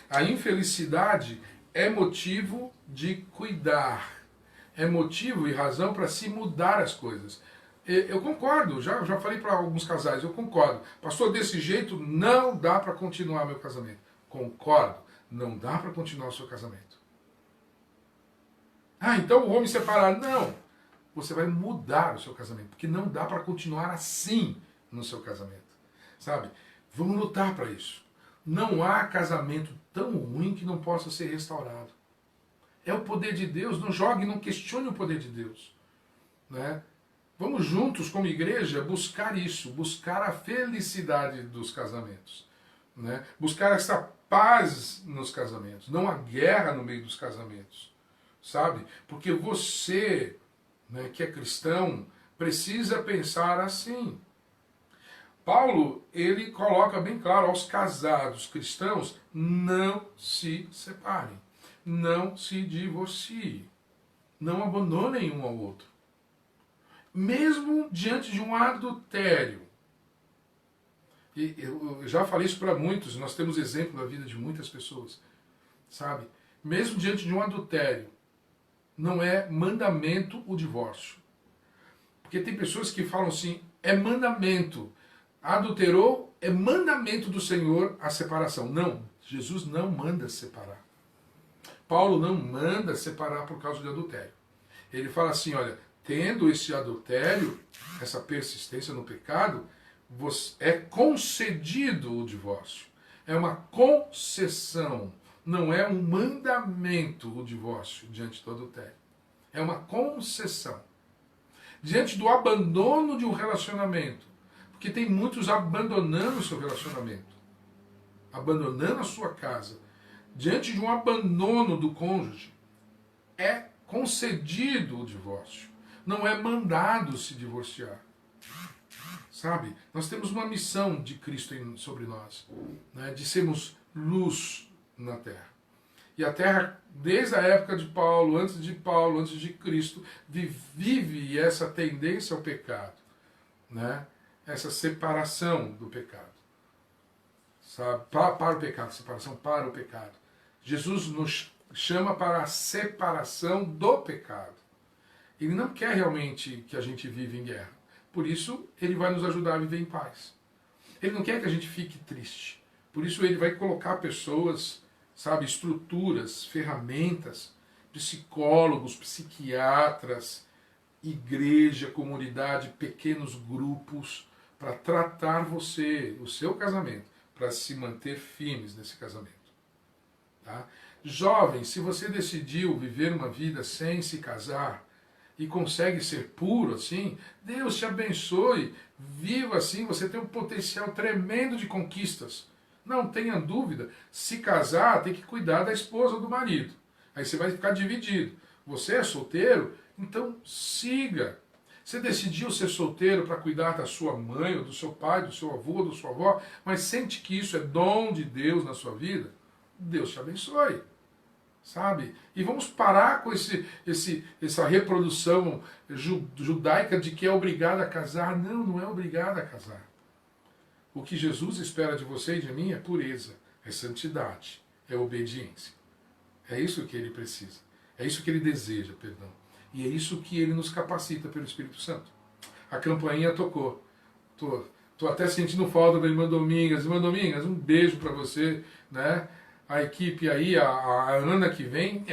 A infelicidade é motivo de cuidar. É motivo e razão para se mudar as coisas. Eu concordo, já falei para alguns casais, eu concordo. Pastor, desse jeito não dá para continuar meu casamento. Concordo, não dá para continuar o seu casamento. Ah, então vou me separar. Não. Você vai mudar o seu casamento, porque não dá para continuar assim no seu casamento. Sabe? Vamos lutar para isso. Não há casamento tão ruim que não possa ser restaurado. É o poder de Deus, não jogue, não questione o poder de Deus. Né? Vamos juntos, como igreja, buscar isso, buscar a felicidade dos casamentos. Né? Buscar essa paz nos casamentos, não a guerra no meio dos casamentos. Sabe? Porque você, né, que é cristão, precisa pensar assim. Paulo, ele coloca bem claro aos casados cristãos, não se separem, não se divorciem, não abandonem um ao outro. Mesmo diante de um adultério. E eu já falei isso para muitos, nós temos exemplo na vida de muitas pessoas sabe? Mesmo diante de um adultério, não é mandamento o divórcio. Porque tem pessoas que falam assim, é mandamento. Adulterou, é mandamento do Senhor a separação. Não, Jesus não manda separar. Paulo não manda separar por causa de adultério. Ele fala assim, olha, tendo esse adultério, essa persistência no pecado, é concedido o divórcio. É uma concessão. Não é um mandamento o divórcio diante do adultério. É uma concessão. Diante do abandono de um relacionamento. Porque tem muitos abandonando o seu relacionamento. Abandonando a sua casa. Diante de um abandono do cônjuge. É concedido o divórcio. Não é mandado se divorciar. Sabe? Nós temos uma missão de Cristo sobre nós. Né? De sermos luz na terra. E a terra, desde a época de Paulo, antes de Cristo, vive essa tendência ao pecado, né? Essa separação do pecado. Sabe? Para o pecado, separação para o pecado. Jesus nos chama para a separação do pecado. Ele não quer realmente que a gente viva em guerra. Por isso, ele vai nos ajudar a viver em paz. Ele não quer que a gente fique triste. Por isso, ele vai colocar pessoas, sabe, estruturas, ferramentas, psicólogos, psiquiatras, igreja, comunidade, pequenos grupos, para tratar você, o seu casamento, para se manter firmes nesse casamento. Tá? Jovem, se você decidiu viver uma vida sem se casar e consegue ser puro assim, Deus te abençoe, viva assim, você tem um potencial tremendo de conquistas. Não tenha dúvida, se casar tem que cuidar da esposa ou do marido. Aí você vai ficar dividido. Você é solteiro? Então siga. Você decidiu ser solteiro para cuidar da sua mãe, ou do seu pai, do seu avô, ou da sua avó, mas sente que isso é dom de Deus na sua vida? Deus te abençoe. Sabe? E vamos parar com essa reprodução judaica de que é obrigado a casar. Não, não é obrigado a casar. O que Jesus espera de você e de mim é pureza, é santidade, é obediência. É isso que ele precisa. É isso que ele deseja, perdão. E é isso que ele nos capacita pelo Espírito Santo. A campainha tocou. Tô até sentindo falta da irmã Domingas. Irmã Domingas, um beijo para você, né? A equipe aí, a Ana que vem,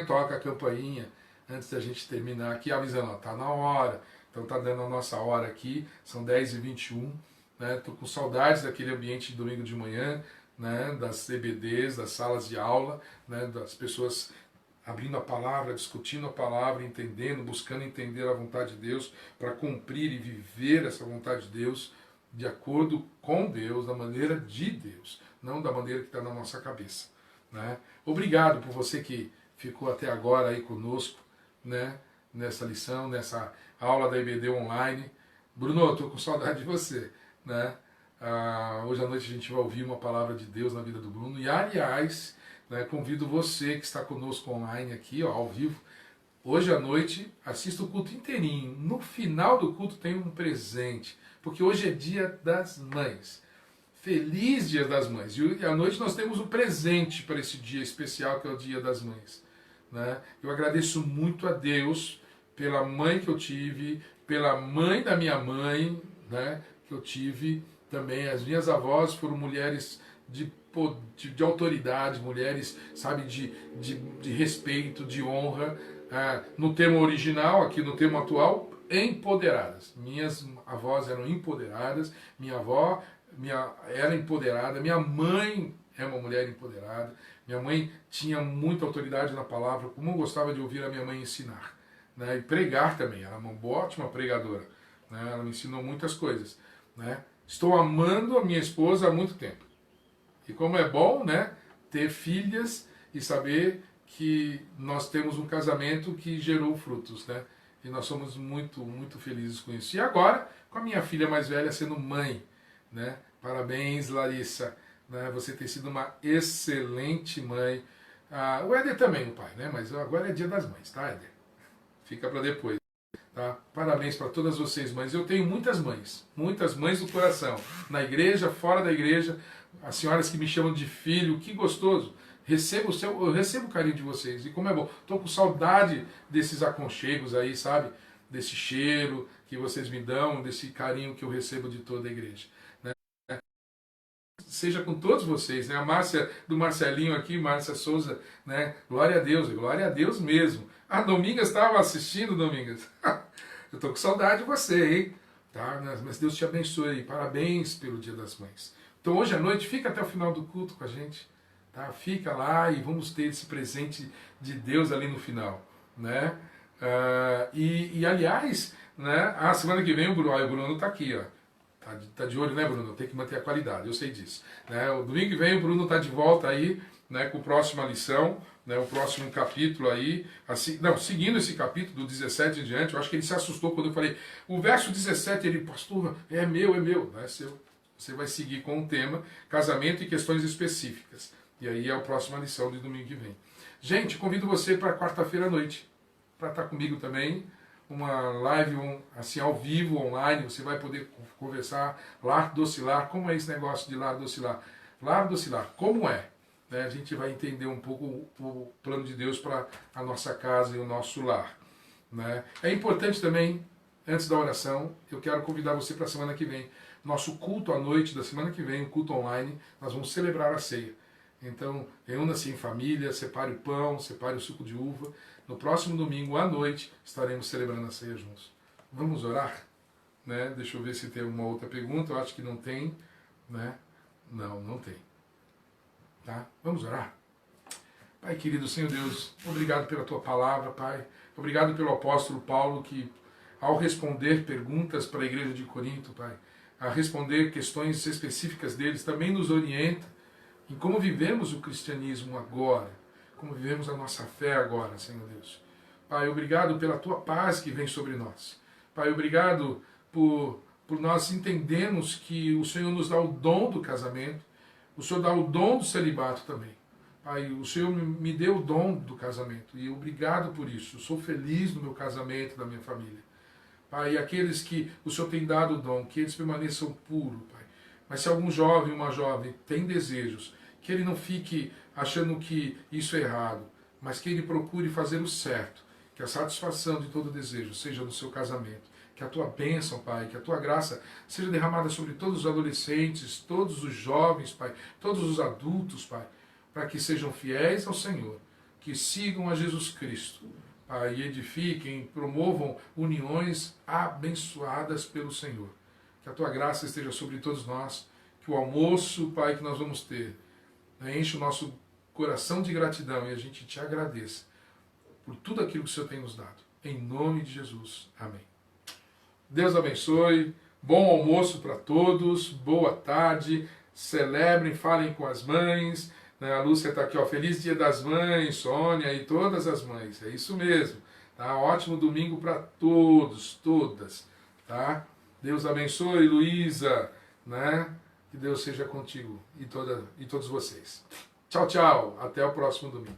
toca a campainha antes da gente terminar aqui, avisando, ó, tá na hora. Então tá dando a nossa hora aqui, são 10h21. Né? Tô com saudades daquele ambiente de domingo de manhã, né? Das EBDs, das salas de aula, né? Das pessoas abrindo a palavra, discutindo a palavra, entendendo, buscando entender a vontade de Deus, para cumprir e viver essa vontade de Deus de acordo com Deus, da maneira de Deus, não da maneira que está na nossa cabeça. Né? Obrigado por você que ficou até agora aí conosco, né? Nessa lição, nessa aula da EBD online. Bruno, estou com saudade de você. Né? Hoje à noite a gente vai ouvir uma palavra de Deus na vida do Bruno. E aliás, né, convido você que está conosco online aqui, ó, ao vivo, hoje à noite assista o culto inteirinho. No final do culto tem um presente, porque hoje é dia das mães. Feliz Dia das Mães. E à noite nós temos um presente para esse dia especial que é o Dia das Mães. Né? Eu agradeço muito a Deus pela mãe que eu tive, pela mãe da minha mãe, né, que eu tive também. As minhas avós foram mulheres de autoridade, mulheres, sabe, de respeito, de honra. No termo original, aqui no termo atual, empoderadas. Minhas avós eram empoderadas, minha avó era empoderada, minha mãe é uma mulher empoderada, minha mãe tinha muita autoridade na palavra, como eu gostava de ouvir a minha mãe ensinar. Né, e pregar também, ela é uma ótima pregadora. Né, ela me ensinou muitas coisas. Né. Estou amando a minha esposa há muito tempo. E como é bom, né, ter filhas e saber que nós temos um casamento que gerou frutos. Né, e nós somos muito, muito felizes com isso. E agora, com a minha filha mais velha sendo mãe. Né, parabéns, Larissa. Né, você tem sido uma excelente mãe. O Éder também, o pai, né, mas agora é Dia das Mães, tá, Éder? Fica para depois. Tá? Parabéns para todas vocês, mães. Eu tenho muitas mães do coração. Na igreja, fora da igreja, as senhoras que me chamam de filho, que gostoso. Eu recebo o carinho de vocês. E como é bom. Estou com saudade desses aconchegos aí, sabe? Desse cheiro que vocês me dão, desse carinho que eu recebo de toda a igreja. Né? Seja com todos vocês, né? A Márcia, do Marcelinho aqui, Márcia Souza, né? Glória a Deus mesmo. A Domingas estava assistindo, Domingas. Eu estou com saudade de você, hein? Tá? Mas Deus te abençoe. Parabéns pelo Dia das Mães. Então hoje à noite, fica até o final do culto com a gente. Tá? Fica lá e vamos ter esse presente de Deus ali no final. Né? Aliás, né? A semana que vem o Bruno está aqui, ó. Tá de olho, né, Bruno? Tem que manter a qualidade, eu sei disso. Né? O domingo que vem o Bruno está de volta aí, né, com a próxima lição, né, o próximo capítulo aí. Assim, não, seguindo esse capítulo do 17 em diante, eu acho que ele se assustou quando eu falei. O verso 17, ele, pastor, é meu, é meu. Né? Você vai seguir com o tema casamento e questões específicas. E aí é a próxima lição de domingo que vem. Gente, convido você para quarta-feira à noite, para estar comigo também. Uma live assim ao vivo, online, você vai poder conversar, lar docilar, como é esse negócio de lar docilar? Lar docilar, como é? Né? A gente vai entender um pouco o plano de Deus para a nossa casa e o nosso lar. Né? É importante também, antes da oração, eu quero convidar você para a semana que vem. Nosso culto à noite da semana que vem, o culto online, nós vamos celebrar a ceia. Então, reúna-se em família, separe o pão, separe o suco de uva. No próximo domingo à noite estaremos celebrando a ceia juntos. Vamos orar? Né? Deixa eu ver se tem alguma outra pergunta. Eu acho que não tem. Né? Não tem. Tá? Vamos orar? Pai querido, Senhor Deus, obrigado pela Tua palavra, Pai. Obrigado pelo apóstolo Paulo que, ao responder perguntas para a igreja de Corinto, Pai, a responder questões específicas deles, também nos orienta em como vivemos o cristianismo agora, como vivemos a nossa fé agora, Senhor Deus. Pai, obrigado pela Tua paz que vem sobre nós. Pai, obrigado por nós entendermos que o Senhor nos dá o dom do casamento, o Senhor dá o dom do celibato também. Pai, o Senhor me deu o dom do casamento e obrigado por isso. Eu sou feliz no meu casamento, da minha família. Pai, e aqueles que o Senhor tem dado o dom, que eles permaneçam puros, Pai. Mas se algum jovem, uma jovem, tem desejos, que ele não fique achando que isso é errado, mas que ele procure fazer o certo, que a satisfação de todo desejo seja no seu casamento, que a Tua bênção, Pai, que a Tua graça seja derramada sobre todos os adolescentes, todos os jovens, Pai, todos os adultos, Pai, para que sejam fiéis ao Senhor, que sigam a Jesus Cristo, Pai, e edifiquem, promovam uniões abençoadas pelo Senhor. Que a Tua graça esteja sobre todos nós, que o almoço, Pai, que nós vamos ter, enche o nosso coração de gratidão e a gente te agradeça por tudo aquilo que o Senhor tem nos dado. Em nome de Jesus. Amém. Deus abençoe. Bom almoço para todos. Boa tarde. Celebrem, falem com as mães. A Lúcia está aqui, ó. Feliz Dia das Mães, Sônia e todas as mães. É isso mesmo. Tá? Ótimo domingo para todos, todas. Tá? Deus abençoe, Luísa, né? Que Deus seja contigo e todos vocês. Tchau, tchau. Até o próximo domingo.